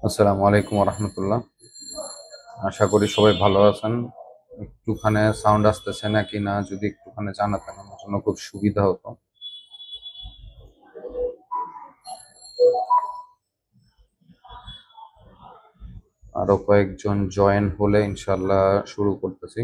আসসালামু আলাইকুম রহমতুল্লাহ। আশা করি সবাই ভালো আছেন। একটুখানি সাউন্ড আসতেছে নাকি না যদি একটুখানি জানাতেন আমার জন্য খুব সুবিধা হতো। আরো কয়েকজন জয়েন হলে ইনশাল্লাহ শুরু করতেছি।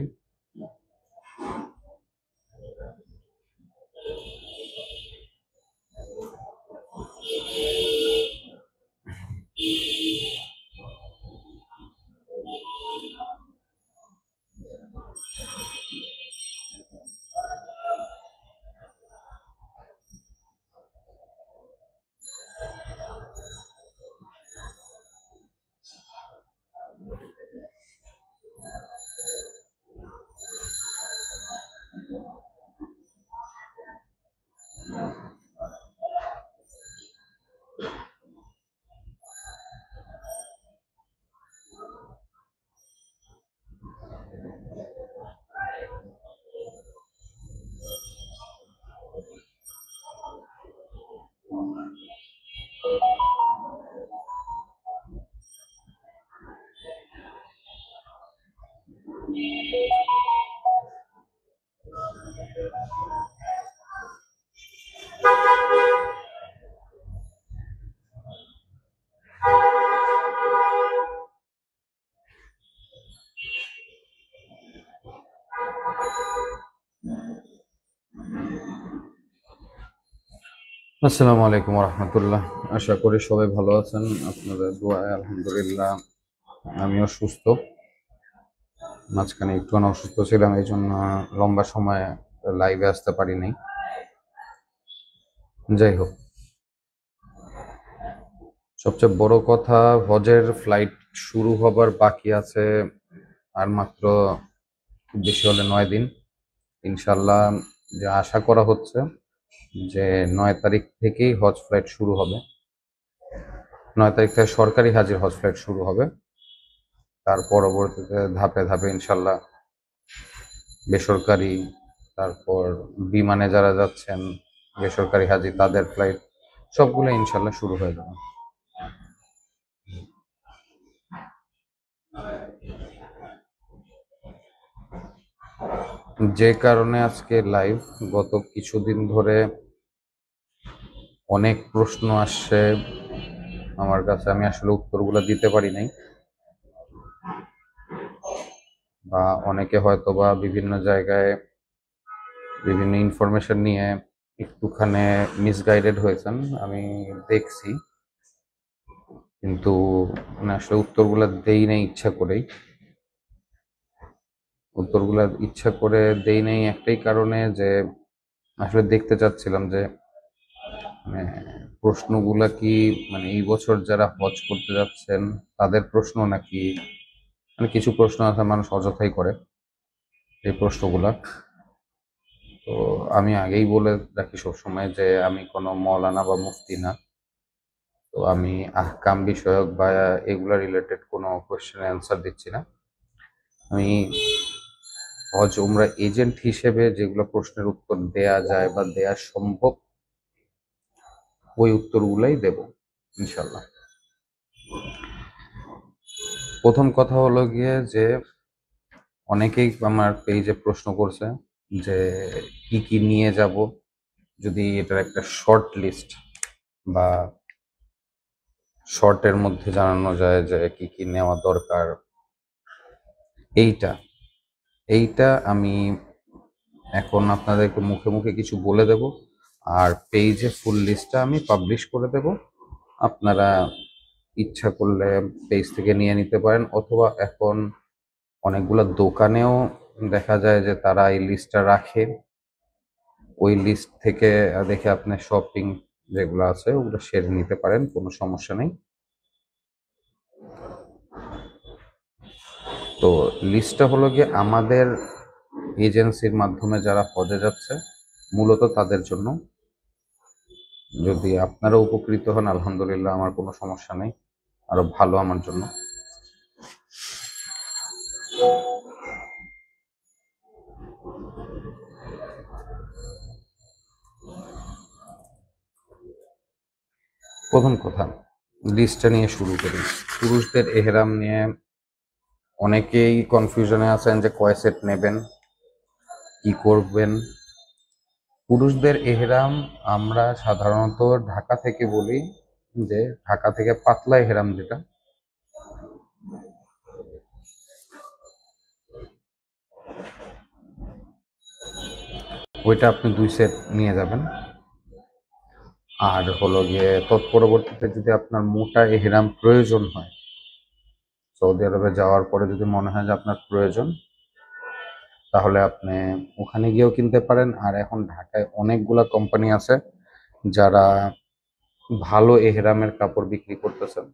আসসালামু আলাইকুম রহমতুল্লাহ। আশা করি সবাই ভালো আছেন, আপনাদের দোয়ায় আলহামদুলিল্লাহ আমিও সুস্থ। মাঝখানে একটু অসুস্থ ছিলাম, এই জন্য লম্বা সময় লাইভে আসতে পারিনি। যাই হোক, সবচেয়ে বড় কথা, হজের ফ্লাইট শুরু হবার বাকি আছে আর মাত্র খুব বেশি হলে 9 দিন। ইনশাল্লাহ যে আশা করা হচ্ছে যে 9 তারিখ থেকেই হজ ফ্লাইট শুরু হবে। 9 তারিখ থেকে সরকারি হাজির হজ ফ্লাইট শুরু হবে। তার পরবর্তীতে ধাপে ধাপে ইনশাল্লাহ বেসরকারি, তারপর বিমানে যারা যাচ্ছেন বেসরকারি হাজি তাদের ফ্লাইট সবগুলো ইনশাল্লাহ শুরু হয়ে যাবে। যে কারণে আজকে লাইভ, গত কিছুদিন ধরে অনেক প্রশ্ন আসছে আমার কাছে, আমি আসলে উত্তরগুলো দিতে পারি নাই, বা অনেকে হয়তো বা বিভিন্ন জায়গায় বিভিন্ন ইনফরমেশন নিয়ে একটুখানি মিসগাইডেড হয়েছেন, আমি দেখছি। কিন্তু আসলে উত্তরগুলো দেই নাই ইচ্ছা করেই। উত্তরগুলো ইচ্ছা করে দেই নাই একটাই কারণে, যে আসলে দেখতে চাচ্ছিলাম যে মানে প্রশ্নগুলা কি এই বছর যারা হজ করতে যাচ্ছেন তাদের প্রশ্ন নাকি, কিছু প্রশ্ন আছে মানুষ অযথাই করে এই প্রশ্নগুলা। তো আমি আগেই বলে রাখি সবসময় যে আমি কোনো মৌলানা বা মুফতি না। তো আমি আহকাম বিষয়ক বা এগুলা রিলেটেড কোনো কোয়েশ্চেনের অ্যান্সার দিচ্ছি না। আমি হজ উমরা এজেন্ট হিসেবে যেগুলো প্রশ্নের উত্তর দেয়া যায় বা দেয়া সম্ভব ওই উত্তরগুলাই দেব ইনশাল্লাহ। প্রথম কথা হলো গিয়ে যে অনেকেই আমার পেজে প্রশ্ন করছে যে কি কি নিয়ে যাব, যদি এটার একটা শর্ট লিস্ট বা শর্টের মধ্যে জানানো যায় যে কি কি নেওয়া দরকার। এইটা এইটা আমি এখন আপনাদেরকে মুখে মুখে কিছু বলে দেব, আর পেজে ফুল লিস্টটা আমি পাবলিশ করে দেব। আপনারা ইচ্ছা করলে পেজ থেকে নিয়ে নিতে পারেন, অথবা এখন অনেকগুলো দোকানেও দেখা যায় যে তারা এই লিস্টটা রাখে। ওই লিস্ট থেকে দেখে আপনি শপিং যেগুলো আছে ওগুলো সেরে নিতে পারেন, কোনো সমস্যা নেই। তো লিস্টটা হলো গিয়ে আমাদের এজেন্সির মাধ্যমে যারা হজে যাচ্ছে মূলত তাদের জন্য। যদি আপনারা উপকৃত হন আলহামদুলিল্লাহ, আমার কোনো সমস্যা নেই, আরো ভালো আমার জন্য। প্রথম কথা, লিস্টটা নিয়ে শুরু করি। পুরুষদের এহরাম নিয়ে অনেকেই কনফিউশনে আছেন যে কয় সেট নেবেন, কি করবেন। পুরুষদের এহরাম আমরা সাধারণত ঢাকা থেকে বলি যে ঢাকা থেকে পাতলা এহরাম যেটা, ওইটা আপনি 2 সেট নিয়ে যাবেন। আর হলো গিয়ে তৎপরবর্তীতে যদি আপনার মোটা এহরাম প্রয়োজন হয়, সৌদি আরবে যাওয়ার পরে যদি মনে হয় যে আপনার প্রয়োজন, তাহলে আপনি ওখানে গিয়েও কিনতে পারেন। আর এখন ঢাকায় অনেকগুলা কোম্পানি আছে যারা ভালো এহরামের কাপড় বিক্রি করতেছেন,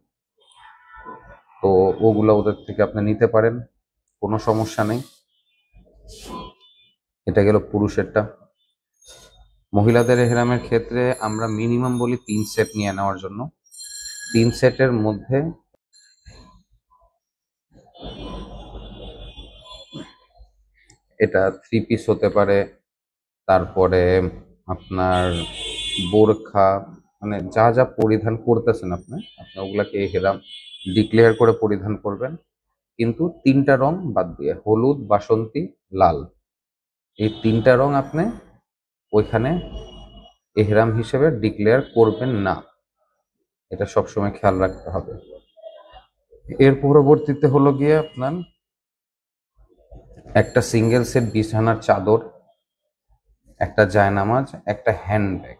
তো ওগুলো ওদের থেকে আপনি নিতে পারেন, কোনো সমস্যা নেই। এটা গেল পুরুষেরটা। মহিলাদের এহরামের ক্ষেত্রে আমরা মিনিমাম বলি 3 সেট নিয়ে নেওয়ার জন্য। 3 সেটের মধ্যে এটা 3 পিস হতে পারে, তারপরে আপনার বোরখা, মানে যা যা পরিধান করতেছেন আপনি আপনি ওগুলাকে এহরাম ডিক্লেয়ার করে পরিধান করবেন, কিন্তু 3টা রং বাদ দিয়ে, হলুদ, বাসন্তী, লাল, এই 3টা রং আপনি ওইখানে এহরাম হিসেবে ডিক্লেয়ার করবেন না। এটা সবসময় খেয়াল রাখতে হবে। এর পরবর্তীতে হলো গিয়ে আপনার একটা সিঙ্গেল সেট বিছানার চাদর, একটা জায়নামাজ, একটা হ্যান্ডব্যাগ।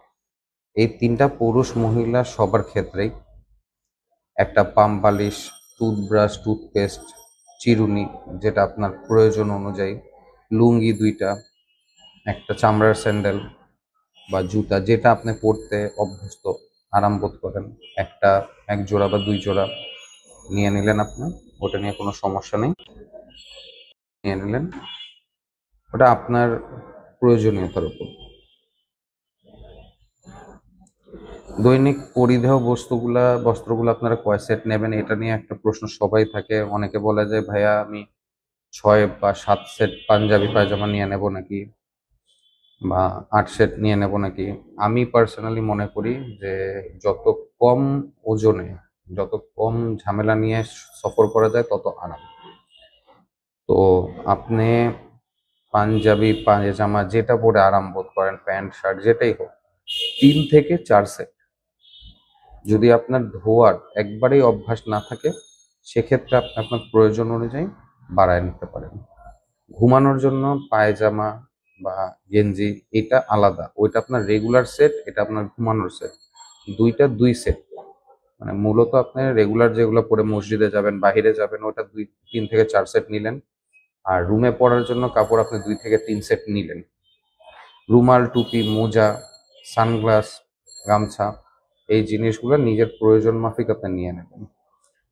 এই 3টা পুরুষ মহিলা সবার ক্ষেত্রেই। একটা পাম পালিশ, টুথব্রাশ, টুথপেস্ট, চিরুনি যেটা আপনার প্রয়োজন অনুযায়ী, লুঙ্গি 2টা, একটা চামড়ার স্যান্ডেল বা জুতা যেটা আপনি পরতে অভ্যস্ত, আরাম বোধ করেন, এক জোড়া বা 2 জোড়া নিয়ে নিলেন আপনি। ওটা নিয়ে কোনো সমস্যা নেই, নিয়ে নিলেন, ওটা আপনার প্রয়োজনীয়তার উপর। দৈনিক পরিধেয় বস্ত্রগুলো আপনারা কয় সেট নেবেন, এটা নিয়ে একটা প্রশ্ন সবাই থাকে। অনেকে বলে যে ভাইয়া আমি 6 বা 7 সেট পাঞ্জাবি পায়জামা নিয়ে নেব নাকি, বা 8 সেট নিয়ে নেব নাকি। আমি পার্সোনালি মনে করি যে যত কম ওজনে, যত কম ঝামেলা নিয়ে সফর করা যায় তত আরাম। তো আপনি পাঞ্জাবি পায়জামা যেটা পরে আরাম বোধ করেন, প্যান্ট শার্ট যেটাই হোক, 3 থেকে 4 সেট। যদি আপনার ধোয়ার একবারেই অভ্যাস না থাকে, সেক্ষেত্রে আপনি আপনার প্রয়োজন অনুযায়ী বাড়ায় নিতে পারেন। ঘুমানোর জন্য পায়জামা বা গেঞ্জি এটা আলাদা, ওইটা আপনার রেগুলার সেট, এটা আপনার ঘুমানোর সেট। 2 সেট, মানে মূলত আপনি রেগুলার যেগুলো পরে মসজিদে যাবেন, বাহিরে যাবেন, ওটা 3 থেকে 4 সেট নিলেন। আর রুমে পরার জন্য কাপড় আপনি 2 থেকে 3 সেট নিলেন। রুমাল, টুপি, মোজা, সানগ্লাস, গামছা, এই জিনিসগুলো নিজের প্রয়োজন মাফিক আপনি নিয়ে নেবেন।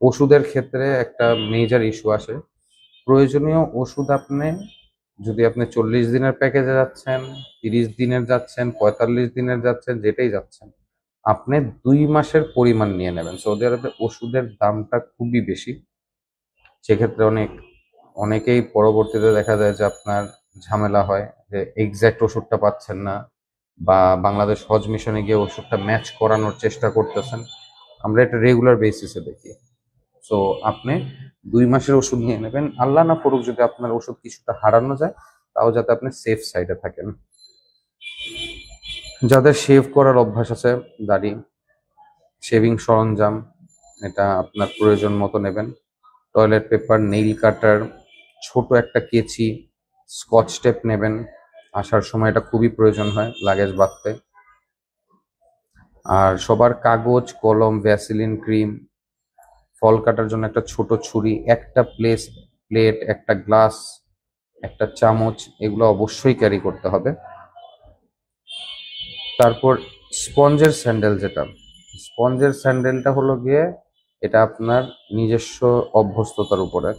ওষুধের ক্ষেত্রে একটা মেজর ইস্যু আসে। প্রয়োজনীয় ওষুধ আপনি, যদি আপনি 40 দিনের প্যাকেজে যাচ্ছেন, 30 দিনের যাচ্ছেন, 45 দিনের যাচ্ছেন, যেটাই যাচ্ছেন, আপনি 2 মাসের পরিমাণ নিয়ে নেবেন। সৌদি আরবে ওষুধের দামটা খুবই বেশি। সেক্ষেত্রে অনেকেই পরবর্তীতে দেখা যায় যে আপনার ঝামেলা হয়, যে এক্সাক্ট ওষুধটা পাচ্ছেন না, বা বাংলাদেশ হজ মিশনে গিয়ে ওষুধটা ম্যাচ করানোর চেষ্টা করতেছেন। আমরা এটা রেগুলার বেসিসে দেখি। সো আপনি 2 মাসের ওষুধ নিয়ে নেবেন। আল্লাহ না করুক যদি আপনার ওষুধ কিছুটা হারানো যায়, তাও যাতে আপনি সেফ সাইডে থাকেন। যাদের শেভ করার অভ্যাস আছে, দাড়ি, শেভিং সরঞ্জাম, এটা আপনার প্রয়োজন মতো নেবেন। টয়লেট পেপার, নেইল কাটার, ছোট একটা কেচি, স্কচ টেপ নেবেন। আসার সময় এটা খুবই প্রয়োজন হয় লাগেজ বাঁধতে। আর সবার কাগজ, কলম, ভ্যাসলিন, ক্রিম, ফল কাটার জন্য একটা ছোট ছুরি, একটা প্লেট, একটা গ্লাস, একটা চামচ, এগুলো অবশ্যই ক্যারি করতে হবে। তারপর স্পঞ্জের স্যান্ডেল, যেটা স্পঞ্জের স্যান্ডেলটা হলো গিয়ে এটা আপনার নিজস্ব অভ্যস্ততার উপরে।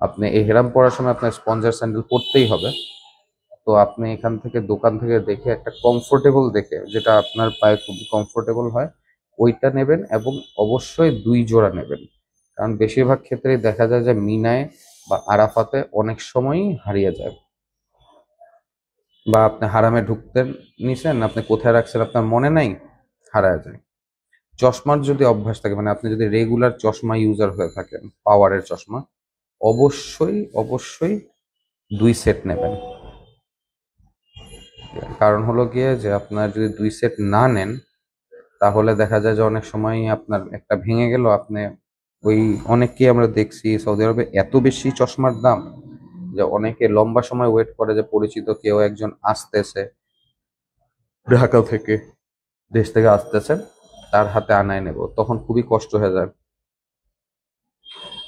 আপনি এহরাম পরার সময় আপনার স্পঞ্জের স্যান্ডেল পরতেই হবে। তো আপনি এখান থেকে দোকান থেকে দেখে একটা কমফোর্টেবল দেখে, যেটা আপনার পায়ে খুবই কমফোর্টেবল হয়, ওইটা নেবেন। এবং অবশ্যই 2 জোড়া নেবেন, কারণ বেশিরভাগ ক্ষেত্রেই দেখা যায় যে মিনায় বা আরাফাতে অনেক সময়ই হারিয়ে যায়, বা আপনি হারামে ঢুকতে নিছেন, আপনি কোথায় রাখছেন আপনার মনে নাই, হারায় যায়। চশমার যদি অভ্যাস থাকে, মানে আপনি যদি রেগুলার চশমা ইউজার হয়ে থাকেন, পাওয়ারের চশমা, অবশ্যই অবশ্যই 2 সেট নেবেন। কারণ হলো গিয়ে যে আপনার যদি 2 সেট না নেন, তাহলে দেখা যায় যে অনেক সময় আপনার একটা ভেঙে গেল, আপনি ওই, অনেককেই আমরা দেখছি সৌদি আরবে এত বেশি চশমার দাম যে অনেকে লম্বা সময় ওয়েট করে যে পরিচিত কেউ একজন আসতেছে ঢাকা থেকে, দেশ থেকে আসতেছে, তার হাতে আনায় নেব, তখন খুবই কষ্ট হয়ে যায়।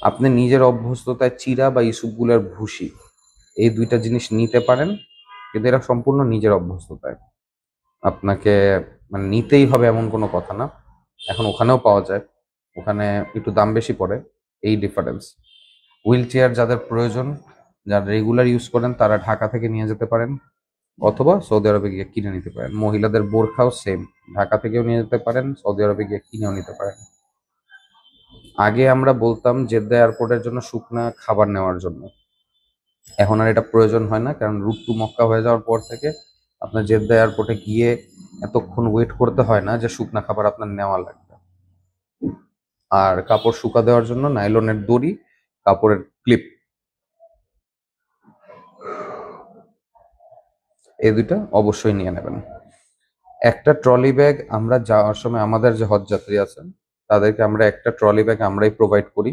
আপনি নিজের অভ্যস্ততায় চিরা বা ইসুপগুলার ভুসি, এই 2টা জিনিস নিতে পারেন, কিন্তু এরা সম্পূর্ণ নিজের অভ্যস্ততায়। আপনাকে মানে নিতেই হবে এমন কোনো কথা না। এখন ওখানেও পাওয়া যায়, ওখানে একটু দাম বেশি পড়ে, এই ডিফারেন্স। হুইল চেয়ার যাদের প্রয়োজন, যারা রেগুলার ইউজ করেন, তারা ঢাকা থেকে নিয়ে যেতে পারেন, অথবা সৌদি আরবে গিয়ে কিনে নিতে পারেন। মহিলাদের বোরখাও সেম, ঢাকা থেকেও নিয়ে যেতে পারেন, সৌদি আরবে গিয়ে কিনেও নিতে পারেন। আগে আমরা বলতাম জেদ্দা এয়ারপোর্টের জন্য শুকনা খাবার নেওয়ার জন্য, এখন আর এটা প্রয়োজন হয় না, কারণ রুট টু মক্কা হয়ে যাওয়ার পর থেকে আপনার জেদ্দা এয়ারপোর্টে গিয়ে এতক্ষণ ওয়েট করতে হয় না যে শুকনা খাবার আপনার নেওয়া লাগবে। আর কাপড় শুকা দেওয়ার জন্য নাইলনের দড়ি, কাপড়ের ক্লিপ, এই 2টা অবশ্যই নিয়ে নেবেন। একটা ট্রলি ব্যাগ আমরা যাওয়ার সময়, আমাদের যে হজ যাত্রী আছেন তাদেরকে আমরা একটা ট্রলি ব্যাগ আমরাই প্রোভাইড করি।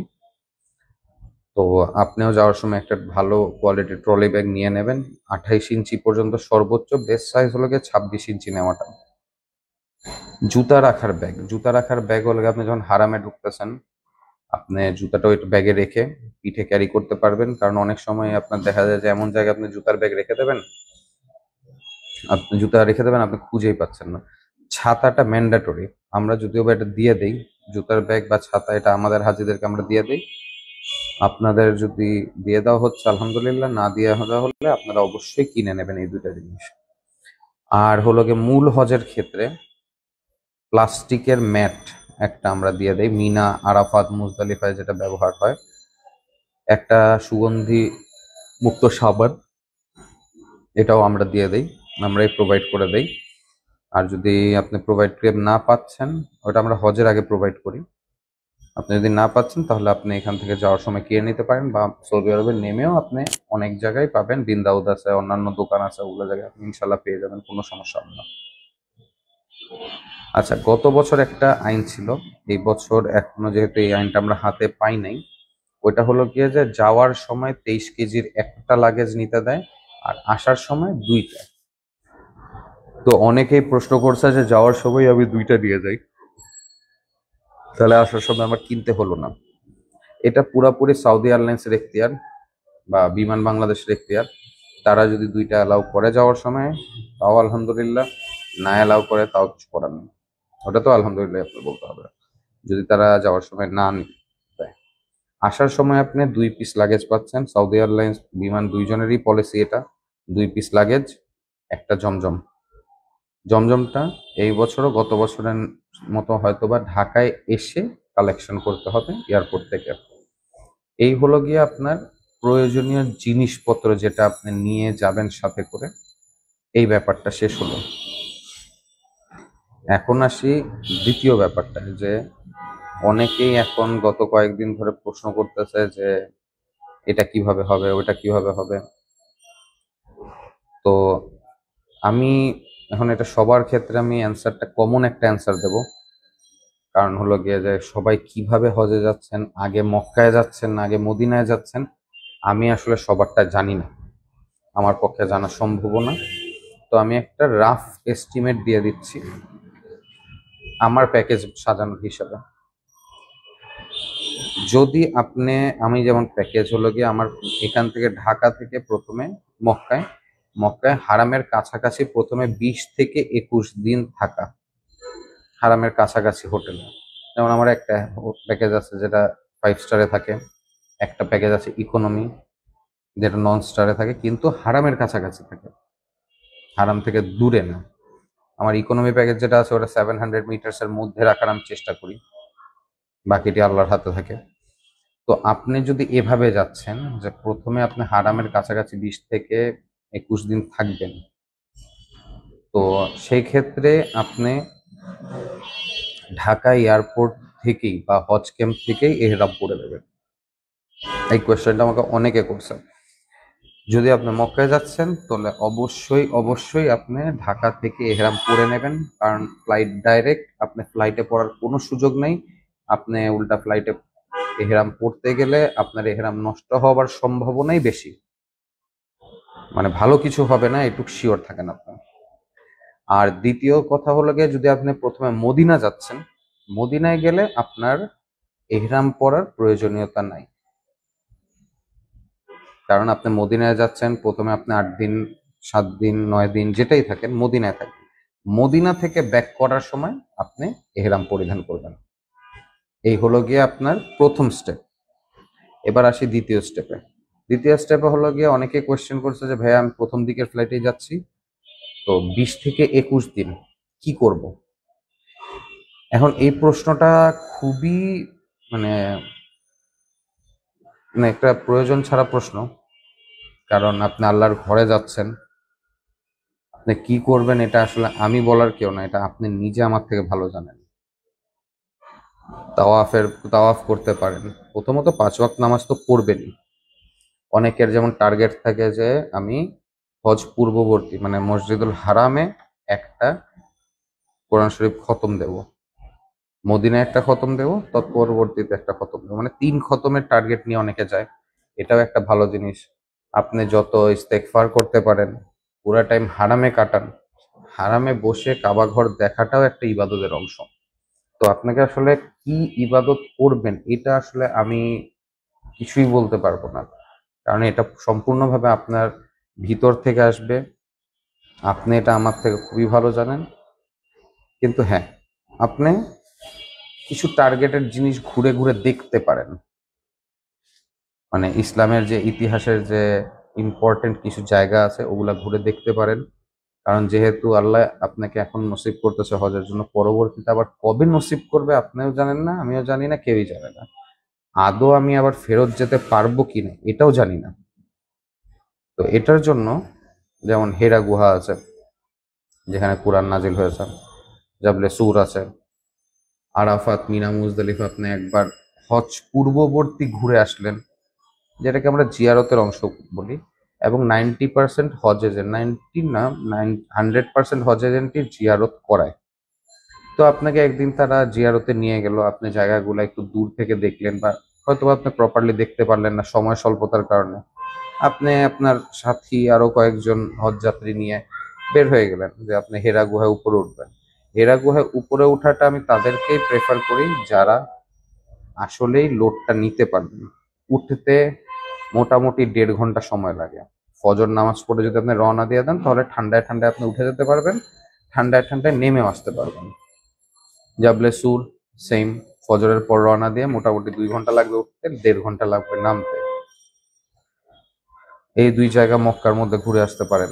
তো আপনিও যাওয়ার সময় একটা ভালো কোয়ালিটির ট্রলি ব্যাগ নিয়ে নেবেন। 28 ইঞ্চি পর্যন্ত সর্বোচ্চ, বেস্ট সাইজ হলো গিয়ে 26 ইঞ্চি নেওয়াটা। জুতা রাখার ব্যাগ হলো গিয়ে আপনি যখন হারামে ঢুকতেছেন, আপনি জুতাটা ওই ব্যাগে রেখে পিঠে ক্যারি করতে পারবেন, কারণ অনেক সময় আপনার দেখা যায় যে এমন জায়গায় আপনি জুতার ব্যাগ রেখে দেবেন, আপনি জুতা রেখে দেবেন, আপনি খুঁজেই পাচ্ছেন না। ছাতাটা ম্যান্ডেটরি, আমরা যদিও বা এটা দিয়ে দেই, জুতার ব্যাগ বা ছাতা এটা আমাদের হাজিদেরকে আমরা দিয়ে দেই। আপনাদের যদি দিয়ে দেওয়া হচ্ছে আলহামদুলিল্লাহ, না দিয়ে দেওয়া হলে আপনারা অবশ্যই কিনে নেবেন এই 2টা জিনিস। আর হলো গিয়ে মূল হজের ক্ষেত্রে প্লাস্টিকের ম্যাট একটা আমরা দিয়ে দেই, মিনা, আরাফাত, মুজদালিফায় যেটা ব্যবহার হয়। একটা সুগন্ধি মুক্ত সাবান, এটাও আমরা দিয়ে দেই, আমরাই প্রোভাইড করে দেই। আর যদি আপনি প্রোভাইড করে না পাচ্ছেন, ওটা আমরা হজের আগে প্রোভাইড করি। আপনি যদি না পাচ্ছেন তাহলে আপনি এখান থেকে যাওয়ার সময় কিনে নিতে পারেন, বা সৌদি আরবে নেমেও আপনি অনেক জায়গায় পাবেন, বিন দাউদ আছে, অন্যান্য দোকান আছে, ওগুলো জায়গায় আপনি ইনশাল্লাহ পেয়ে যাবেন, কোনো সমস্যা হবে না। আচ্ছা, গত বছর একটা আইন ছিল, এই বছর এখনো যেহেতু এই আইনটা আমরা হাতে পাই নাই, ওইটা হলো গিয়ে যে যাওয়ার সময় 23 কেজির একটা লাগেজ নিতে দেয়, আর আসার সময় 2টা। তো অনেকেই প্রশ্ন করছে যে যাওয়ার সময় আমি 2টা নিয়ে যাই, তাহলে আসার সময় আমার কিনতে হলো না। এটা পুরাপুরি সৌদি এয়ারলাইন্সের এখতিয়ার বা বিমান বাংলাদেশের এখতিয়ার। তারা যদি 2টা অ্যালাউ করে যাওয়ার সময়, তাও আলহামদুলিল্লাহ, না অ্যালাউ করে তাও কিছু করার নেই, ওটা তো আলহামদুলিল্লাহ আপনি বলতে হবে, যদি তারা যাওয়ার সময় না দেয়। আসার সময় আপনি 2 পিস লাগেজ পাচ্ছেন, সৌদি এয়ারলাইন্স বিমান দুইজনেরই পলিসি এটা, 2 পিস লাগেজ, একটা জমজম। জমজমটা এই বছরও গত বছরের মতো হয়তোবা ঢাকায় এসে কালেকশন করতে হবে এয়ারপোর্ট থেকে। এই হলো গিয়ে আপনার প্রয়োজনীয় জিনিসপত্র যেটা আপনি নিয়ে যাবেন সাথে করে, এই ব্যাপারটা শেষ হলো। এখন আসি দ্বিতীয় ব্যাপারটা, যে অনেকেই এখন গত কয়েকদিন ধরে প্রশ্ন করতেছে যে এটা কিভাবে হবে, ওটা কিভাবে হবে। তো আমি এখন এটা সবার ক্ষেত্রে আমি অ্যান্সারটা কমন একটা অ্যান্সার দেব। কারণ হলো গিয়ে যে সবাই কিভাবে হজে যাচ্ছেন, আগে মক্কায় যাচ্ছেন না আগে মদিনায় যাচ্ছেন, আমি আসলে সবারটা জানি না, আমার পক্ষে জানা সম্ভব না। তো আমি একটা রাফ এস্টিমেট দিয়ে দিচ্ছি আমার প্যাকেজ সাজানোর হিসাবে। যদি আপনি, আমি যেমন প্যাকেজ হলো গিয়ে আমার এখান থেকে ঢাকা থেকে প্রথমে মক্কায়, মক্কায় হারামের কাছাকাছি প্রথমে 20 থেকে 21 দিন থাকা, হারামের কাছাকাছি হোটেলে। যেমন আমার একটা প্যাকেজ আছে যেটা 5 স্টারে থাকে, একটা প্যাকেজ আছে ইকোনমি যেটা নন স্টারে থাকে, কিন্তু হারামের কাছাকাছি থাকে, হারাম থেকে দূরে না। আমার ইকোনমি প্যাকেজ যেটা আছে ওটা 700 মিটার্সের মধ্যে রাখার আমি চেষ্টা করি, বাকিটি আল্লাহর হাতে থাকে। তো আপনি যদি এভাবে যাচ্ছেন যে প্রথমে আপনি হারামের কাছাকাছি 20 থেকে 21 দিন থাকবেন, তো সেই ক্ষেত্রে আপনি ঢাকা এয়ারপোর্ট থেকেই বা হজ ক্যাম্প থেকেই এহরাম পরে নেবেন? এই কোয়েশ্চেনটা আমাকে অনেকে করছে। যদি আপনি মক্কায় যাচ্ছেন তাহলে অবশ্যই অবশ্যই আপনি ঢাকা থেকে এহরাম পরে নেবেন, কারণ ফ্লাইট ডাইরেক্ট, আপনি ফ্লাইটে পড়ার কোনো সুযোগ নেই। আপনি উল্টা ফ্লাইটে এহরাম পড়তে গেলে আপনার এহরাম নষ্ট হওয়ার সম্ভাবনাই বেশি, মানে ভালো কিছু হবে না, এটুক শিওর থাকেন আপনার। আর দ্বিতীয় কথা হলো গিয়ে, যদি আপনি প্রথমে মদিনা যাচ্ছেন, মদিনায় গেলে আপনার এহরাম পরার প্রয়োজনীয়তা নাই, কারণ আপনি মদিনায় যাচ্ছেন, প্রথমে আপনি 8 দিন 7 দিন 9 দিন যেটাই থাকেন মদিনায় থাকবেন। মদিনা থেকে ব্যাক করার সময় আপনি এহরাম পরিধান করবেন। এই হলো গিয়ে আপনার প্রথম স্টেপ। এবার আসি দ্বিতীয় স্টেপে। দ্বিতীয় স্টেপে হলো গিয়ে, অনেকে কোয়েশ্চেন করছে যে ভাইয়া আমি প্রথম দিকের ফ্লাইটেই যাচ্ছি, তো 20 থেকে 21 দিন কি করব? এখন এই প্রশ্নটা খুবই মানে মানে একটা প্রয়োজন ছাড়া প্রশ্ন, কারণ আপনি আল্লাহর ঘরে যাচ্ছেন, আপনি কি করবেন এটা আসলে আমি বলার কেউ না, এটা আপনি নিজে আমার থেকে ভালো জানেন। তাওয়াফ করতে পারেন, প্রথমত 5 ওয়াক্ত নামাজ তো পড়বেনই। অনেকের যেমন টার্গেট থাকে যে আমি হজ পূর্ববর্তী মানে মসজিদুল হারামে একটা কোরআন শরীফ খতম দেব, মদিনায় একটা খতম দেব, তৎপরবর্তীতে একটা খতম দেবো, মানে 3 খতমের টার্গেট নিয়ে অনেকে যায়। এটাও একটা ভালো জিনিস। আপনি যত ইস্তেগফার করতে পারেন, পুরা টাইম হারামে কাটান, হারামে বসে কাবা ঘর দেখাটাও একটা ইবাদতের অংশ। তো আপনাকে আসলে কি ইবাদত করবেন এটা আসলে আমি কিছুই বলতে পারবো না, কারণ এটা সম্পূর্ণভাবে আপনার ভিতর থেকে আসবে। আপনি এটা আমার থেকে খুবই ভালো জানেন। কিন্তু হ্যাঁ, আপনি কিছু টার্গেটেড জিনিস ঘুরে ঘুরে দেখতে পারেন, মানে ইসলামের যে ইতিহাসের যে ইম্পর্টেন্ট কিছু জায়গা আছে ওগুলা ঘুরে দেখতে পারেন। কারণ যেহেতু আল্লাহ আপনাকে এখন নসিব করতেছে হজের জন্য, পরবর্তীতে আবার কবে নসিব করবে আপনিও জানেন না, আমিও জানি না, কেউই জানে না। আদৌ আমি আবার ফেরত যেতে পারবো কিনা এটাও জানি না। তো এটার জন্য যেমন হেরা গুহা আছে যেখানে কুরআন নাজিল হয়েছে, জাবলে সুর আছে, আরাফাত, মিনা, মুজদালিফা আপনি একবার হজ পূর্ববর্তী ঘুরে আসলেন, যেটাকে আমরা জিয়ারতের অংশ বলি। এবং 90% হজ এজেন্ট, 90 না 100% হজ এজেন্টই জিয়ারত করায়। তো আপনাকে একদিন তারা জিয়ারতে নিয়ে গেল, আপনি জায়গাগুলো একটু দূর থেকে দেখলেন, বা হয়তো আপনি প্রপারলি দেখতে পারলেন না সময় স্বল্পতার কারণে, আপনি আপনার সাথী আরো কয়েকজন হজযাত্রী নিয়ে বের হয়ে গেলেন যে আপনি হেরা গুহায় উপরে উঠবেন। হেরা গুহায় উপরে ওঠাটা আমি তাদেরকেই প্রেফার করি যারা আসলেই লোডটা নিতে পারবেন। উঠতে মোটামুটি 1.5 ঘন্টা সময় লাগে। ফজর নামাজ পড়ে যদি আপনি রওনা দিয়ে দেন তাহলে ঠান্ডায় ঠান্ডায় আপনি উঠে যেতে পারবেন, ঠান্ডায় ঠান্ডায় নেমেও আসতে পারবেন। জাবলে সুর সেম, ফজরের পর রওনা দিয়ে মোটামুটি 2 ঘন্টা লাগবে উঠতে, 1.5 ঘন্টা লাগবে নামতে। এই দুই জায়গা মক্কার মধ্যে ঘুরে আসতে পারেন।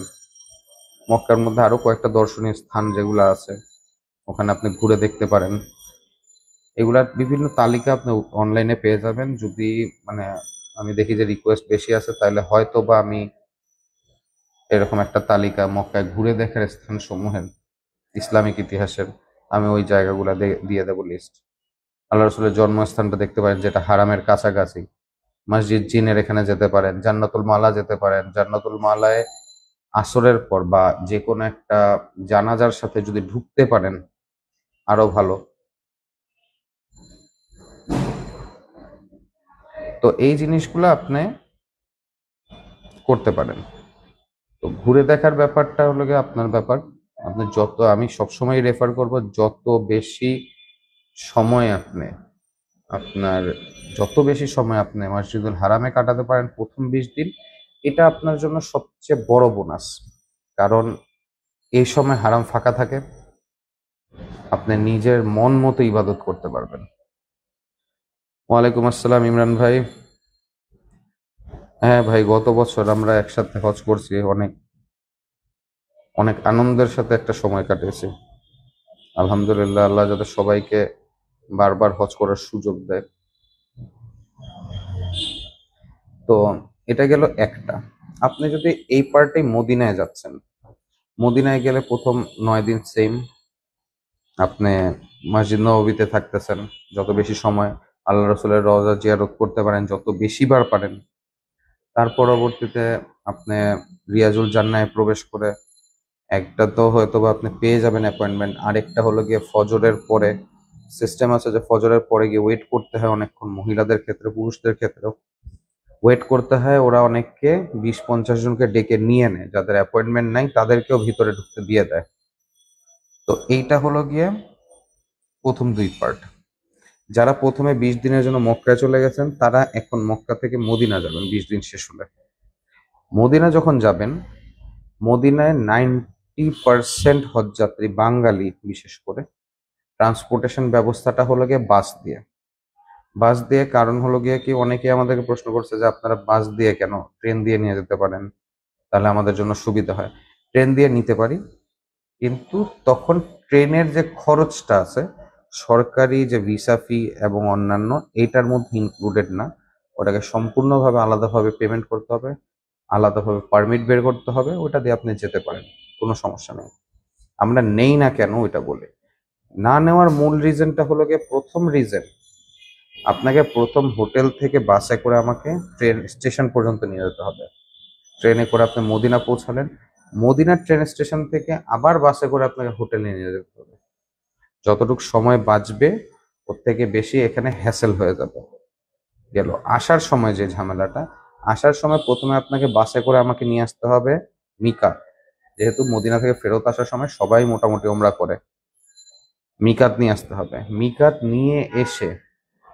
মক্কার মধ্যে আরো কয়েকটা দর্শনীয় স্থান যেগুলো আছে ওখানে আপনি ঘুরে দেখতে পারেন। এগুলার বিভিন্ন তালিকা আপনি অনলাইনে পেয়ে যাবেন। যদি মানে আমি দেখি যে রিকোয়েস্ট বেশি আছে, তাহলে হয়তো বা আমি এরকম একটা তালিকা মক্কায় ঘুরে দেখার স্থান সমূহের ইসলামিক ইতিহাসের আমি ওই জায়গাগুলো দিয়ে দেবো লিস্ট। আল্লাহ রসুলের জন্মস্থানটা দেখতে পারেন যেটা হারামের কাছাকাছি, মসজিদ জিনের এখানে যেতে পারেন, জান্নাতুল মালা যেতে পারেন। জান্নাতুল মালায় আসরের পর বা যে কোনো একটা জানাজার সাথে যদি ঢুকতে পারেন আরো ভালো। তো এই জিনিসগুলো আপনি করতে পারেন। তো ঘুরে দেখার ব্যাপারটা হলো গিয়ে আপনার ব্যাপার। আপনি যত, আমি সবসময় রেফার করব যত বেশি সময় আপনি আপনার যত বেশি সময় আপনি মসজিদুল হারামে কাটাতে পারেন প্রথম 20 দিন, এটা আপনার জন্য সবচেয়ে বড় বোনাস। কারণ এই সময় হারাম ফাঁকা থাকে, আপনি নিজের মন মতো ইবাদত করতে পারবেন। ওয়ালাইকুম আসসালাম ইমরান ভাই। হ্যাঁ ভাই, গত বছর আমরা একসাথে হজ করছি, অনেক অনেক আনন্দের সাথে একটা সময় কাটিয়েছি। আলহামদুলিল্লাহ, আল্লাহ যাতে সবাইকে বারবার হজ করার সুযোগ দেয়। তো এটা গেল একটা। আপনি যদি এই পার্টে মদিনায় যাচ্ছেন, মদিনায় গেলে প্রথম 9 দিন সেম, আপনি মসজিদ নববীতে থাকতেছেন, যত বেশি সময় আল্লাহ রসুলের রওজা জিয়ারত করতে পারেন, যত বেশিবার পারেন, তার পরবর্তীতে আপনি রিয়াজুল জান্নায় প্রবেশ করে একটা তো হয়তো বা আপনি পেয়ে যাবেন অ্যাপয়েন্টমেন্ট, আরেকটা হলো গিয়ে ফজরের পরে সিস্টেম আছে যে ফজরের পরে গিয়ে ওয়েট করতে হয় অনেকক্ষণ, মহিলাদের ক্ষেত্রে পুরুষদের ক্ষেত্রেও ওয়েট করতে হয়। ওরা অনেককে 20-50 জনকে ডেকে নিয়ে নেয়, যাদের অ্যাপয়েন্টমেন্ট নাই তাদেরকেও ভিতরে ঢুকতে দিয়ে দেয়। তো এইটা হলো গিয়ে প্রথম 2 পার্ট। যারা প্রথমে 20 দিনের জন্য মক্কায় চলে গেছেন তারা এখন মক্কা থেকে মদিনা যাবেন 20 দিন শেষ হলে। মদিনা যখন যাবেন, মদিনায় 90% হজযাত্রী বাঙালি বিশেষ করে। ট্রান্সপোর্টেশন ব্যবস্থাটা হলো গিয়ে বাস দিয়ে। বাস দিয়ে কারণ হলো গিয়ে কি, অনেকে আমাদেরকে প্রশ্ন করছে যে আপনারা বাস দিয়ে কেন, ট্রেন দিয়ে নিয়ে যেতে পারেন, তাহলে আমাদের জন্য সুবিধা হয়। ট্রেন দিয়ে নিতে পারি, কিন্তু তখন ট্রেনের যে খরচটা আছে, সরকারি যে ভিসা ফি এবং অন্যান্য, এইটার মধ্যে ইনক্লুডেড না। ওটাকে সম্পূর্ণভাবে আলাদাভাবে পেমেন্ট করতে হবে, আলাদাভাবে পারমিট বের করতে হবে, ওটা দিয়ে আপনি যেতে পারেন, কোনো সমস্যা নেই। আমরা নেই না কেন ওইটা বলে, না নেওয়ার মূল রিজনটা হলো গিয়ে, প্রথম রিজন আপনাকে প্রথম হোটেল থেকে বাসে করে আমাকে ট্রেন স্টেশন পর্যন্ত নিয়ে যেতে হবে। ট্রেনে করে আপনি মদিনা পৌঁছালেন, মদিনার ট্রেন স্টেশন থেকে আবার বাসে করে আপনাকে হোটেলে নিয়ে যেতে হবে। যতটুকু সময় বাঁচবে ওর থেকে বেশি এখানে হ্যাসেল হয়ে যাবে। গেল আসার সময় যে ঝামেলাটা, আসার সময় প্রথমে আপনাকে বাসে করে আমাকে নিয়ে আসতে হবে মিকাত। যেহেতু মদিনা থেকে ফেরত আসার সময় সবাই মোটামুটি ওমরা করে, মিকাত নিয়ে আসতে হবে। মিকাত নিয়ে এসে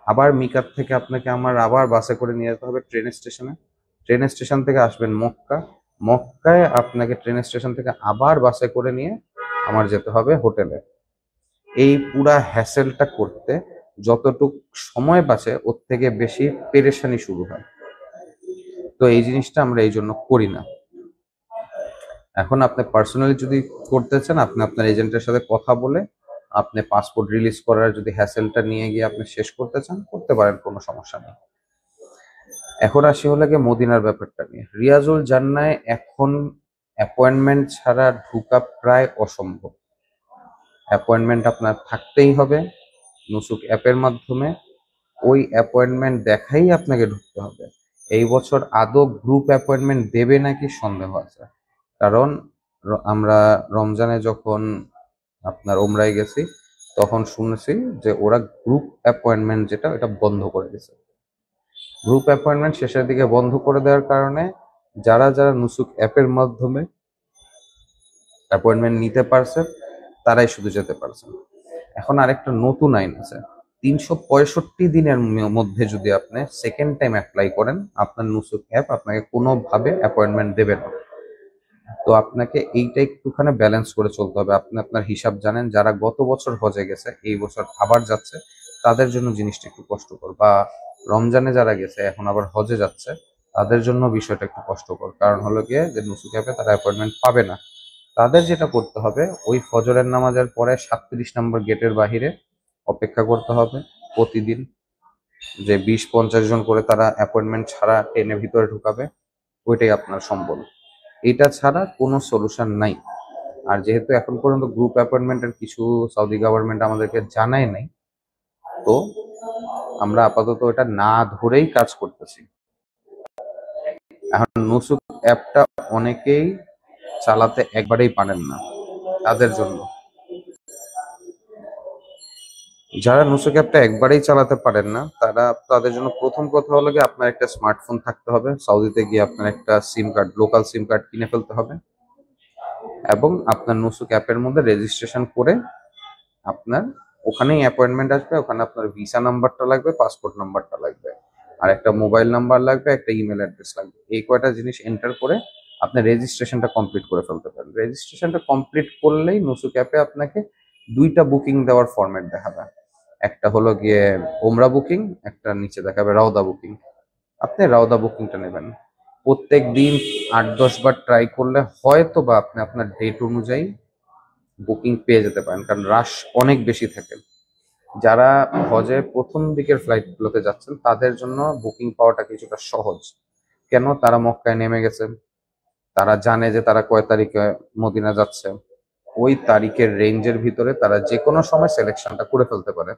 আবার মিকাত থেকে আপনাকে আমার আবার বাসে করে নিয়ে যেতে হবে ট্রেন স্টেশনে। ট্রেন স্টেশন থেকে আসবেন মক্কা, মক্কায় আপনাকে ট্রেন স্টেশন থেকে আবার বাসে করে নিয়ে আমার যেতে হবে হোটেলে। এই পুরা হ্যাসেলটা করতে যতটুক সময় বাঁচে ওর থেকে বেশি পেরেশানি শুরু হয়। তো এই জিনিসটা আমরা এই জন্য করি না। এখন আপনি পার্সোনালি যদি করতে চান, আপনি আপনার এজেন্টের সাথে কথা বলে আপনি পাসপোর্ট রিলিজ করার যদি হ্যাসেলটা নিয়ে গিয়ে আপনি শেষ করতে চান, করতে পারেন, কোনো সমস্যা নেই। এখন আসি হলো গিয়ে মদিনার ব্যাপারটা নিয়ে। রিয়াজুল জান্নায় এখন অ্যাপয়েন্টমেন্ট ছাড়া ঢুকা প্রায় অসম্ভব। অ্যাপয়েন্টমেন্ট আপনার থাকতেই হবে নুসুক অ্যাপের মাধ্যমে। ওই অ্যাপয়েন্টমেন্ট দেখাই আপনাকে ঢুকতে হবে। এই বছর আদৌ গ্রুপ অ্যাপয়েন্টমেন্ট দেবে নাকি সন্দেহ আছে, কারণ আমরা রমজানে যখন আপনার ওমরায় গেছি তখন শুনেছি যে ওরা গ্রুপ অ্যাপয়েন্টমেন্ট যেটা এটা বন্ধ করে দিয়েছে। গ্রুপ অ্যাপয়েন্টমেন্ট শেষের দিকে বন্ধ করে দেওয়ার কারণে যারা যারা নুসুক অ্যাপের মাধ্যমে অ্যাপয়েন্টমেন্ট নিতে পারছে তারাই শুধু যেতে পারছে। এখন আরেকটা নতুন আইন আছে, 365 দিনের মধ্যে যদি আপনি সেকেন্ড টাইম অ্যাপ্লাই করেন, আপনার নুসুক অ্যাপ আপনাকে কোনোভাবে অ্যাপয়েন্টমেন্ট দেবে না। তো আপনাকে এইটা একটুখানি ব্যালেন্স করে চলতে হবে। আপনি আপনার হিসাব জানেন, যারা গত বছর হজে গেছে এই বছর আবার যাচ্ছে তাদের জন্য জিনিসটা একটু কষ্টকর, বা রমজানে যারা গেছে এখন আবার হজে যাচ্ছে তাদের জন্য বিষয়টা একটু কষ্টকর। কারণ হলো গিয়ে যে নুসুক অ্যাপে তারা অ্যাপয়েন্টমেন্ট পাবে না। তাদের যেটা করতে হবে, ওই ফজরের নামাজের পরে 37 নম্বর গেটের বাহিরে অপেক্ষা করতে হবে প্রতিদিন, যে 20-50 জন করে তারা অ্যাপয়েন্টমেন্ট ছাড়া টেনে ভিতরে ঢুকাবে। ওইটাই আপনার সম্বল, এটা ছাড়া কোনো সলিউশন নাই। আর যেহেতু এখন পর্যন্ত গ্রুপ অ্যাপয়েন্টমেন্টের কিছু সৌদি গভর্নমেন্ট আমাদেরকে জানায় নাই, তো আমরা আপাতত এটা না ধরেই কাজ করতেছি। এখন নুসুক অ্যাপটা অনেকেই চালাতে একবারেই পারেন না, তাদের জন্য, যারা নুসুক অ্যাপটা একবারেই চালাতে পারেন না তাদের জন্য প্রথম কথা হলো গিয়ে আপনার একটা স্মার্টফোন থাকতে হবে। সৌদিতে গিয়ে আপনার একটা সিম কার্ড, লোকাল সিম কার্ড কিনে ফেলতে হবে, এবং আপনার নুসুক অ্যাপের মধ্যে রেজিস্ট্রেশন করে আপনার ওখানেই অ্যাপয়েন্টমেন্ট আসবে। ওখানে আপনার ভিসা নাম্বারটা লাগবে, পাসপোর্ট নাম্বারটা লাগবে, আর একটা মোবাইল নাম্বার লাগবে, একটা ইমেল অ্যাড্রেস লাগবে। এই কয়টা জিনিস এন্টার করে আপনি রেজিস্ট্রেশনটা কমপ্লিট করে ফেলতে পারেন। রেজিস্ট্রেশনটা কমপ্লিট করলেই নুসুক অ্যাপে আপনাকে 2টা বুকিং দেওয়ার ফরম্যাট দেখাবে। একটা হলো গিয়ে ওমরা বুকিং, একটা নিচে দেখাবে রাওদা বুকিং। আপনি রাওদা বুকিংটা নেবেন। প্রত্যেক দিন 8-10 বার ট্রাই করলে হয়তো বা আপনি আপনার ডেট অনুযায়ী বুকিং পেয়ে যেতে পারেন, কারণ রাশ অনেক বেশি থাকে। যারা হজে প্রথম দিকের ফ্লাইটগুলোতে যাচ্ছেন তাদের জন্য বুকিং পাওয়াটা কিছুটা সহজ। কেন? তারা মক্কায় নেমে গেছে, তারা জানে যে তারা কয় তারিখে মদিনা যাচ্ছে, ওই তারিখের রেঞ্জের ভিতরে তারা যে কোনো সময় সিলেকশনটা করে ফেলতে পারে।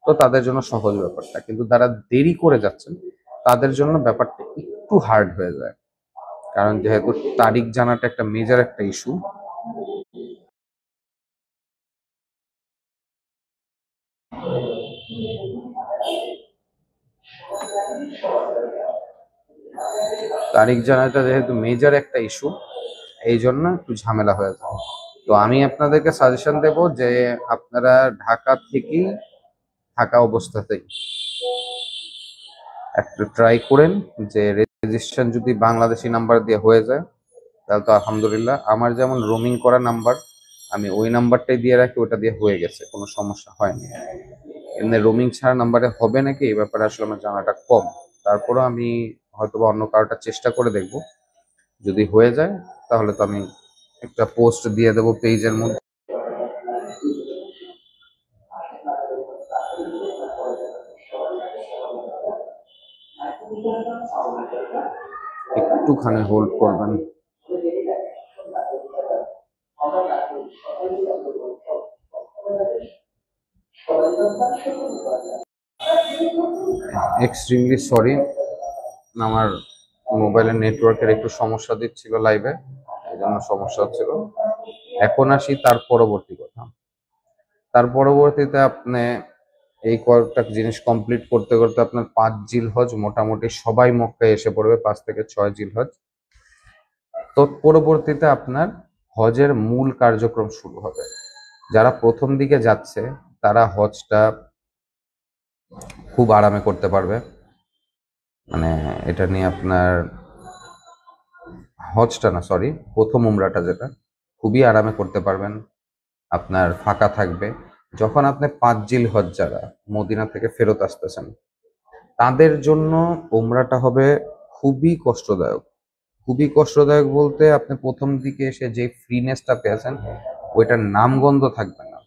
তো তাদের জন্য সহজ ব্যাপারটা, কিন্তু যারা দেরি করে যাচ্ছেন তাদের জন্য ব্যাপারটা একটু হার্ড হয়ে যায়, কারণ যেহেতু তারিখ জানাটা একটা মেজর একটা ইস্যু। তারিখ জানাটা যেহেতু মেজর একটা ইস্যু, এই জন্য একটু ঝামেলা হয়ে যায়। তো আমি আপনাদেরকে সাজেশন দেব যে আপনারা ঢাকা থেকেই থাকা অবস্থাতেই একটু ট্রাই করেন যে রেজিস্ট্রেশন যদি বাংলাদেশি নাম্বার দিয়ে হয়ে যায় তাহলে তো আলহামদুলিল্লাহ। আমার যেমন রোমিং করা নাম্বার, আমি ওই নাম্বারটাই দিয়ে রাখি, ওটা দিয়ে হয়ে গেছে, কোনো সমস্যা হয়নি। এমনি রোমিং ছাড়া নাম্বারে হবে নাকি এই ব্যাপারে আসলে আমার জানাটা কম, তারপরেও আমি হয়তোবা অন্য কারোটা চেষ্টা করে দেখব। যদি হয়ে যায় তাহলে তো আমি একটা পোস্ট দিয়ে দেবো পেজের মধ্যে। একটুখানি হোল্ড করবেন। এক্সট্রিমলি সরি, আমার মোবাইলের নেটওয়ার্কের একটু সমস্যা দিচ্ছিল লাইভে, এই জন্য সমস্যা হচ্ছিল। এখন আসি তার পরবর্তী কথা। তার পরবর্তীতে আপনি এই কয়েকটা জিনিস কমপ্লিট করতে করতে আপনার 5 জিলহজ মোটামুটি সবাই মক্কায় এসে পড়বে, 5 থেকে 6 জিলহজ। পরবর্তীতে আপনার হজের মূল কার্যক্রম শুরু হবে। যারা প্রথম দিকে যাচ্ছে তারা হজটা খুব আরামে করতে পারবে, মানে এটা নিয়ে আপনার হজটা না সরি প্রথম উমরাটা যেটা খুবই আরামে করতে পারবেন, আপনার ফাঁকা থাকবে। যখন আপনি 5 জিলহজ যারা মদিনা থেকে ফেরত আসতেছেন তাদের জন্য উমরাটা হবে খুবই কষ্টদায়ক। খুবই কষ্টদায়ক বলতে আপনি প্রথম দিকে এসে যে ফ্রিনেসটা পেয়েছেন ওইটার নামগন্ধ থাকবে না।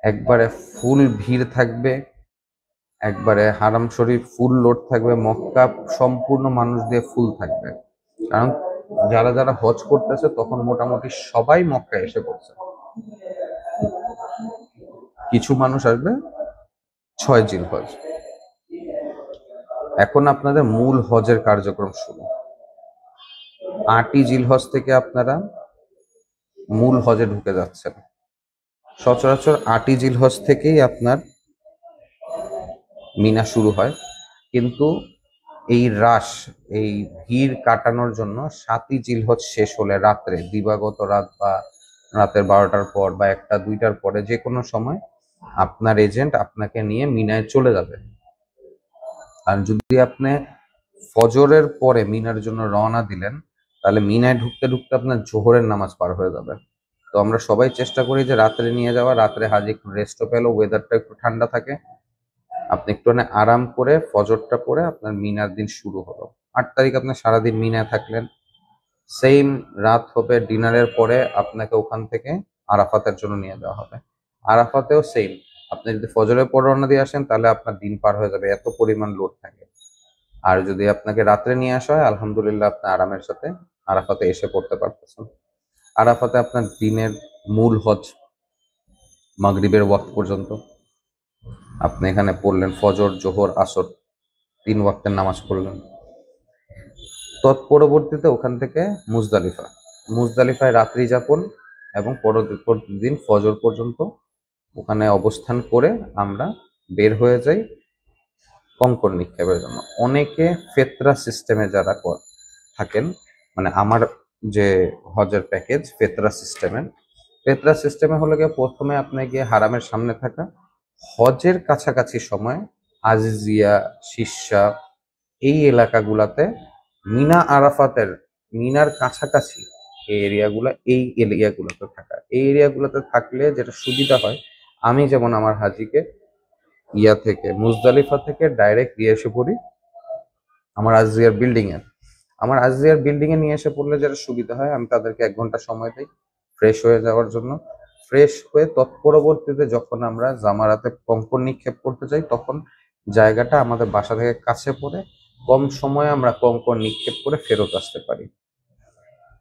একবারে ফুল ভিড় থাকবে, একবারে হারাম শরীফ ফুল লোড থাকবে, মক্কা সম্পূর্ণ মানুষ দিয়ে ফুল থাকবে। কারণ যারা যারা হজ করতেছে তখন মোটামুটি সবাই মক্কায় এসে পড়ছে। কিছু মানুষ আসবে 6 জিলহজ। এখন আপনাদের মূল হজের কার্যক্রম শুরু। 8ই জিলহজ থেকে আপনারা মূল হজে ঢুকে যাচ্ছেন। সচরাচর 8ই জিলহজ থেকেই আপনার মিনা শুরু হয়, কিন্তু এই রাশ এই ভিড় কাটানোর জন্য 7ই জিলহজ শেষ হলে রাত্রে দিবাগত রাত বা রাতের 12টার পর বা 1টা 2টার পরে যে কোনো সময় আপনার এজেন্ট আপনাকে নিয়ে মিনায় চলে যাবে। আর যদি আপনি ফজরের পরে মিনার জন্য রওনা দিলেন তাহলে মিনায় ঢুকতে ঢুকতে আপনার জোহরের নামাজ পার হয়ে যাবে। তো আমরা সবাই চেষ্টা করি যে রাত্রে নিয়ে যাওয়া, রাত্রে হাজি একটু রেস্টও পেলো, ওয়েদারটা একটু ঠান্ডা থাকে, আপনি একটু আরাম করে ফজরটা পরে আপনার মিনার দিন শুরু হলো। 8 তারিখ আপনি সারাদিন মিনায় থাকলেন, সেম রাত হবে, ডিনারের পরে আপনাকে ওখান থেকে আরাফাতের জন্য নিয়ে যাওয়া হবে। আরাফাতেও সেম, আপনি যদি ফজরের পর রওনা দিয়ে আসেন তাহলে আপনার দিন পার হয়ে যাবে, এত পরিমাণ লোড থাকে। আর যদি আপনাকে রাত্রে নিয়ে আসা হয় আলহামদুলিল্লাহ আপনি আরামের সাথে আরাফাতে এসে পড়তে পারতেছেন। আরাফাতে আপনার দিনের মূল হজ মাগরিবের ওয়াক্ত পর্যন্ত আপনি এখানে পড়লেন, ফজর জোহর আসর 3 ওয়াক্তের নামাজ পড়লেন। তৎপরবর্তীতে ওখান থেকে মুজদালিফা, মুজদালিফায় রাত্রি যাপন এবং পরবর্তী দিন ফজর পর্যন্ত ওখানে অবস্থান করে আমরা বের হয়ে যাই কঙ্কর নিক্ষেপের জন্য। অনেকে ফেতরা সিস্টেমে যারা থাকেন, মানে আমার যে হজের প্যাকেজ ফেতরা সিস্টেমের, ফেতরা সিস্টেমে হলে গিয়ে প্রথমে আপনি গিয়ে হারামের সামনে থাকা হজের কাছাকাছি সময় আজিজিয়া শিরশা এই এলাকাগুলাতে মিনা আরাফাতের মিনার কাছাকাছি এই এরিয়াগুলোতে থাকা, এই এরিয়াগুলোতে থাকলে যেটা সুবিধা হয়, আমি যেমন আমার হাজিকে থেকে মুজদালিফা থেকে ডাইরেক্ট দিয়ে এসে পড়ি আমার আজিয়ার বিল্ডিং এ। আমার আজিয়ার বিল্ডিং এ নিয়ে এসে পড়লে যেটা সুবিধা হয়, আমি তাদেরকে 1 ঘন্টা সময় দিই ফ্রেশ হয়ে যাওয়ার জন্য। ফ্রেশ হয়ে তৎপরবর্তীতে যখন আমরা জামারাতে কঙ্কর নিক্ষেপ করতে যাই তখন জায়গাটা আমাদের বাসা থেকে কাছে পড়ে, কম সময়ে আমরা কঙ্কর নিক্ষেপ করে ফেরত আসতে পারি।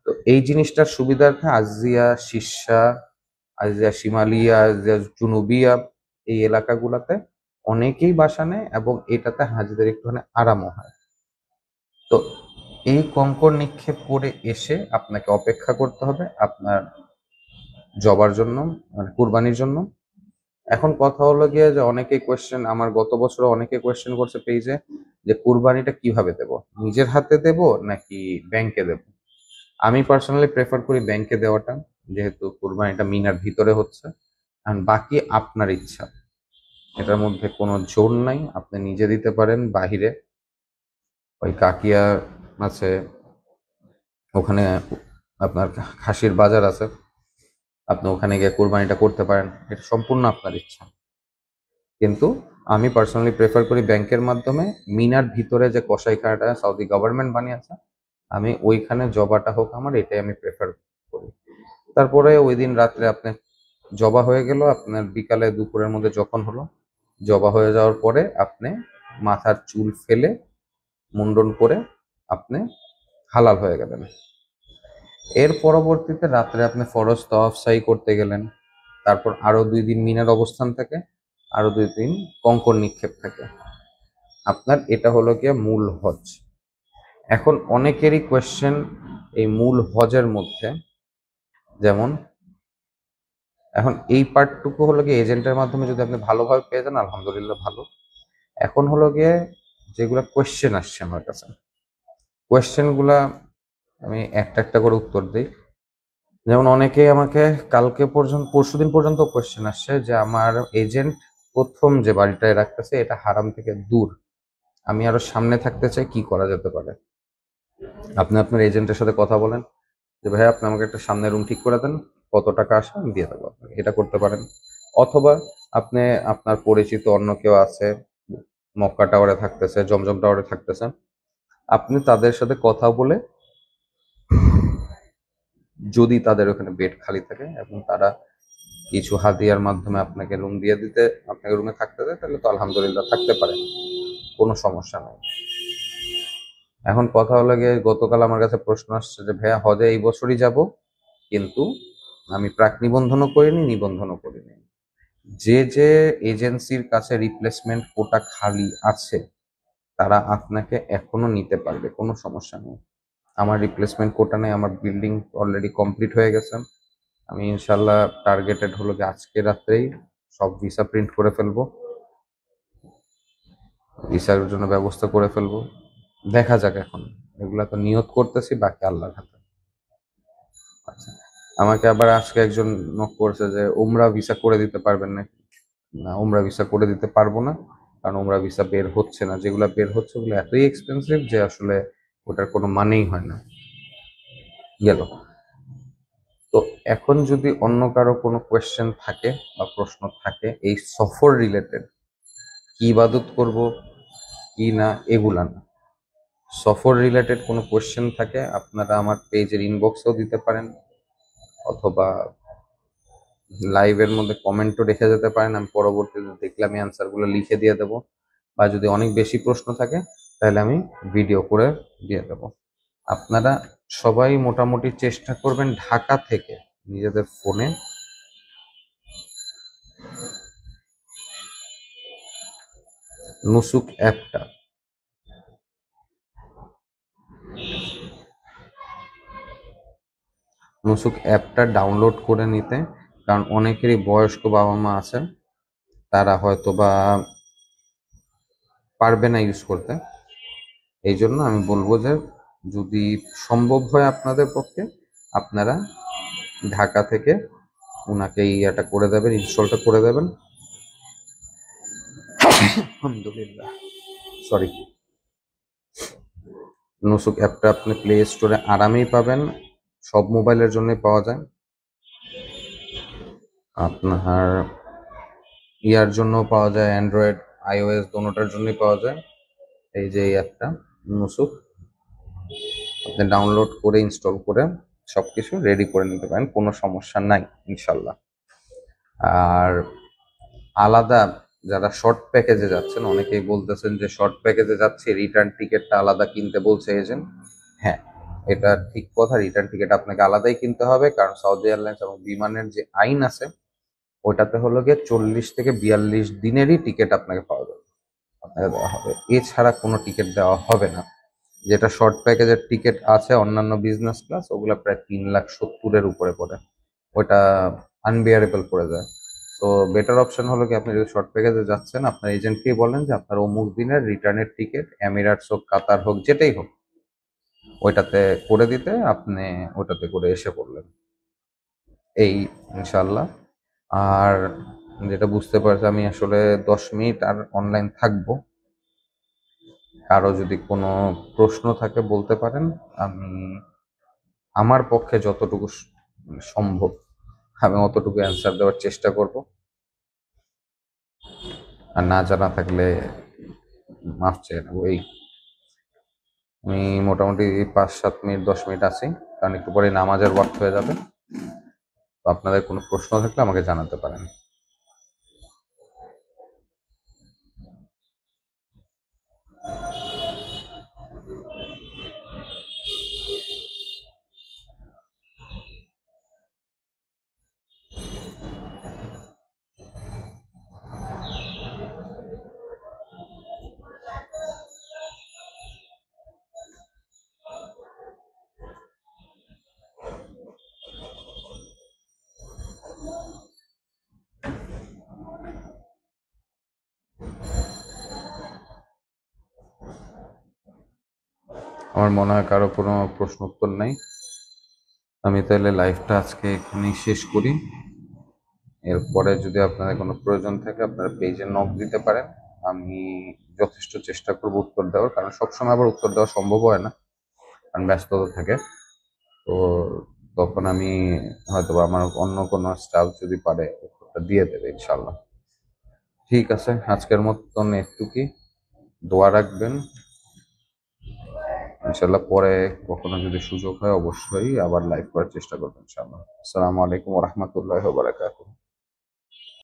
তো এই জিনিসটার সুবিধার্থে আজিয়া শিরশা আজিয়া শিমালিয়া, আজিয়া জুনুবিয়া, এই এলাকাগুলোতে অনেকেই বাসা নেয় এবং এটাতে হাজিদের একটুখানি আরামও হয়। তো এই কঙ্কর নিক্ষেপ করে এসে আপনাকে অপেক্ষা করতে হবে আপনার জবার জন্য, মানে কুরবানির জন্য। এখন কথা হলো গিয়ে যে অনেকেই কোয়েশ্চেন, আমার গত বছর অনেকে কোয়েশ্চেন করছে পেজে যে কুরবানিটা কিভাবে দেব, নিজের হাতে দেব নাকি ব্যাংকে দেব। আমি পার্সোনালি প্রেফার করি ব্যাংকে দেওয়াটা, যেহেতু কুরবানিটা মিনার ভিতরে হচ্ছে। আর বাকি আপনার ইচ্ছা, এটার মধ্যে কোনো জোর নাই, আপনি নিজে দিতে পারেন বাহিরে, ওই কাকিয়া আছে ওখানে, আপনার খাসির বাজার আছে, আপনি ওখানে গিয়ে কুরবানিটা করতে পারেন, এটা সম্পূর্ণ আপনার ইচ্ছা। কিন্তু আমি পার্সোনালি প্রেফার করি ব্যাংকের মাধ্যমে, মিনার ভিতরে যে কসাইখানাটা সৌদি গভর্নমেন্ট বানিয়েছে, আমি ওইখানে জবাটা হোক আমার, এটাই আমি প্রেফার করি। তারপরে ওই দিন রাত্রে আপনি জবা হয়ে গেল, আপনার বিকালে দুপুরের মধ্যে যখন হলো, জবা হয়ে যাওয়ার পরে আপনি মাথার চুল ফেলে মুন্ডন করে আপনি হালাল হয়ে গেলেন। এর পরবর্তীতে রাত্রে আপনি ফরজ তওয়াফ সাই করতে গেলেন, তারপর আরো 2 দিন মিনার অবস্থান থাকে, আরো 2 দিন কঙ্কর নিক্ষেপ থাকে। আপনার এটা হলো গিয়ে মূল হজ। এখন অনেকেরই কোয়েশ্চেন এই মূল হজের মধ্যে, যেমন এখন এই পার্টটুকু হলো গিয়ে এজেন্টের মাধ্যমে যদি আপনি ভালোভাবে পেয়ে যান আলহামদুলিল্লাহ ভালো। এখন হলো গিয়ে যেগুলো কোয়েশ্চেন আসছে আমার কাছে, কোয়েশ্চেনগুলা আমি একটা একটা করে উত্তর দিই। যেমন অনেকেই আমাকে কালকে পর্যন্ত, পরশুদিন পর্যন্ত কোয়েশ্চেন আসছে যে আমার এজেন্ট প্রথম যে বাড়িটায় রাখতেছে এটা হারাম থেকে দূর, আমি আরো সামনে থাকতে চাই, কি করা যেতে পারে। আপনি আপনার এজেন্টের সাথে কথা বলেন যে ভাই আপনি আমাকে একটা সামনের রুম ঠিক করে দেন, কত টাকা আসে আমি দিয়ে দেবো আপনাকে, এটা করতে পারেন। অথবা আপনি আপনার পরিচিত অন্য কেউ আছে, মক্কা টাওয়ারে থাকতেছে, জমজম টাওয়ারে থাকতেছে, আপনি তাদের সাথে কথা বলে, যদি তাদের ওখানে বেড খালি থাকে এবং তারা কিছু হাদিয়ার মাধ্যমে আপনাকে রুম দিয়ে দিতে, আপনাকে রুমে থাকতে দেয়, তাহলে তো আলহামদুলিল্লাহ থাকতে পারেন, কোনো সমস্যা নেই। এখন কথা হলো গিয়ে গতকাল আমার কাছে প্রশ্ন আসছে যে ভাইয়া হজে এই বছরই যাব, কিন্তু আমি প্রাক নিবন্ধনও করিনি, নিবন্ধনও করিনি। যে যে এজেন্সির কাছে রিপ্লেসমেন্ট কোটা খালি আছে তারা আপনাকে এখনো নিতে পারবে, কোনো সমস্যা নেই। আমার রিপ্লেসমেন্ট কোটা নেই, আমার বিল্ডিং অলরেডি কমপ্লিট হয়ে গেছে। আমি ইনশাল্লাহ টার্গেটেড হলো যে আজকে রাত্রেই সব ভিসা প্রিন্ট করে ফেলবো, ভিসার জন্য ব্যবস্থা করে ফেলবো। দেখা যাক, এখন এগুলা তো নিয়ত করতেছি, বাকি আল্লাহর হাতে। আচ্ছা, আমাকে আবার আজকে একজন নক করছে যে উমরা ভিসা করে দিতে পারবেন নাকি। না, উমরা ভিসা করে দিতে পারবো না, কারণ উমরা ভিসা বের হচ্ছে না, যেগুলা বের হচ্ছে ওগুলো এতই এক্সপেন্সিভ যে আসলে ওটার কোনো মানেই হয় না। গেল। তো এখন যদি অন্য কারো কোনো কোয়েশ্চেন থাকে বা প্রশ্ন থাকে এই সফর রিলেটেড, কি ইবাদত করব কি না এগুলা না, সফর রিলেটেড কোনো কোয়েশ্চেন থাকে আপনারা আমার পেজের ইনবক্সেও দিতে পারেন, অথবা লাইভের মধ্যে কমেন্টও রেখে যেতে পারেন, আমি পরবর্তীতে দেখলে আমি অ্যান্সারগুলো লিখে দিয়ে দেবো। বা যদি অনেক বেশি প্রশ্ন থাকে তাহলে আমি ভিডিও করে দিয়ে দেবো। আপনারা সবাই মোটামুটি চেষ্টা করবেন ঢাকা থেকে নিজেদের ফোনে নুসুক অ্যাপটা, নুসুক অ্যাপটা ডাউনলোড করে নিতে। কারণ অনেকেরই বয়স্ক বাবা মা আছেন, তারা হয়তো বা পারবে না ইউজ করতে। এই জন্য আমি বলবো যে যদি সম্ভব হয় আপনাদের পক্ষে, আপনারা ঢাকা থেকে ওনাকে ইয়াটা করে দেবেন, ইনস্টলটা করে দেবেন। আলহামদুলিল্লাহ, সরি। নুসুক অ্যাপটা আপনি প্লে স্টোরে আরামেই পাবেন, সব মোবাইলের জন্যই পাওয়া যায়। আপনার ইয়ার জন্য পাওয়া যায়, অ্যান্ড্রয়েড আইওএস দোনোটার জন্যই পাওয়া যায়। এই যে এই অ্যাপটা নুসুক, আপনি ডাউনলোড করে ইনস্টল করে সবকিছু রেডি করে নিতে পারেন, কোনো সমস্যা নাই ইনশাল্লাহ। আর আলাদা যারা শর্ট প্যাকেজে যাচ্ছেন, অনেকেই বলতেছেন যে শর্ট প্যাকেজে যাচ্ছে রিটার্ন টিকিটটা আলাদা কিনতে বলছে এজেন্ট। হ্যাঁ, এটা ঠিক কথা, রিটার্ন টিকিট আপনাকে আলাদাই কিনতে হবে, কারণ সৌদি এয়ারলাইন্স এবং বিমানের যে আইন আছে ওটাতে হলো গিয়ে 40 থেকে 42 দিনেরই টিকিট আপনাকে পাওয়া যাবে, আপনাকে দেওয়া হবে, এছাড়া কোনো টিকিট দেওয়া হবে না। যেটা শর্ট প্যাকেজের টিকিট আছে অন্যান্য বিজনেস ক্লাস, ওগুলো প্রায় 3,70,000-এর উপরে পড়ে, ওটা আনবিয়ারেবল পড়ে যায়। তো বেটার অপশন হলো কি, আপনি যদি শর্ট প্যাকেজে যাচ্ছেন আপনার এজেন্টকেই বলেন যে আপনার অমুক দিনের রিটার্নের টিকিট এমিরাটস হোক কাতার হোক যেটাই হোক ওইটাতে করে দিতে, আপনি ওটাতে করে এসে পড়লেন, এই ইনশাল্লাহ। আর যেটা বুঝতে পারছি, আমি আসলে 10 মিনিট আর অনলাইন থাকবো, কারো যদি কোনো প্রশ্ন থাকে বলতে পারেন, আমি আমার পক্ষে যতটুকু সম্ভব আমি অতটুকু অ্যান্সার দেওয়ার চেষ্টা করব, আর না জানা থাকলে মাফ চেয়ে নেবো। এই আমি মোটামুটি 5-7 মিনিট 10 মিনিট আছি, কারণ একটু পরে নামাজের ওয়াক্ত হয়ে যাবে। তো আপনাদের কোনো প্রশ্ন থাকলে আমাকে জানাতে পারেন। আমার মনে হয় কারো কোনো প্রশ্ন উত্তর নাই। আমি তাহলে লাইভটা আজকে এখানেই শেষ করি। এরপরে যদি আপনাদের কোনো প্রয়োজন থাকে আপনারা পেজে নক দিতে পারেন, আমি যথেষ্ট চেষ্টা করবো উত্তর দেওয়ার, কারণ সবসময় আবার উত্তর দেওয়া সম্ভব হয় না, কারণ ব্যস্ততা থাকে। তো তখন আমি হয়তো আমার অন্য কোনো স্টাফ যদি পারে উত্তরটা দিয়ে দেবে ইনশাল্লাহ। ঠিক আছে, আজকের মতন এটুকুই, দোয়া রাখবেন। ইনশাল্লাহ পরে কখনো যদি সুযোগ হয় অবশ্যই আবার লাইভ করার চেষ্টা করবেন ইনশাল্লাহ। আসসালামু আলাইকুম ওয়া রাহমাতুল্লাহি ওয়া বারাকাতুহু।